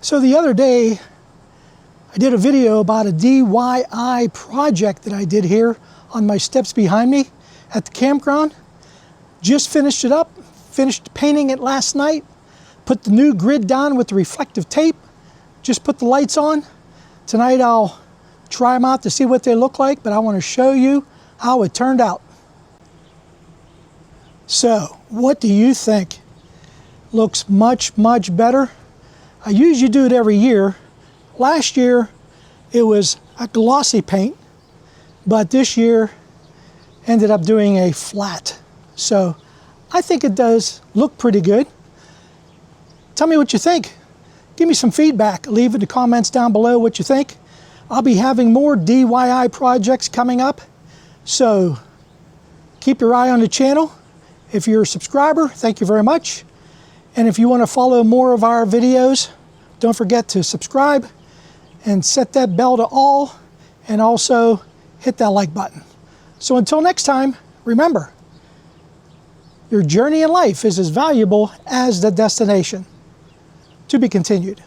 So the other day, I did a video about a DIY project that I did here on my steps behind me at the campground. Just finished it up, finished painting it last night, put the new grid down with the reflective tape, just put the lights on. Tonight I'll try them out to see what they look like, but I want to show you how it turned out. So, what do you think? Looks much, much better. I usually do it every year. Last year, it was a glossy paint, but this year ended up doing a flat. So, I think it does look pretty good. Tell me what you think. Give me some feedback. Leave in the comments down below what you think. I'll be having more DIY projects coming up, so keep your eye on the channel. If you're a subscriber, thank you very much. And if you want to follow more of our videos, don't forget to subscribe and set that bell to all, and also hit that like button. So until next time, remember, your journey in life is as valuable as the destination. To be continued.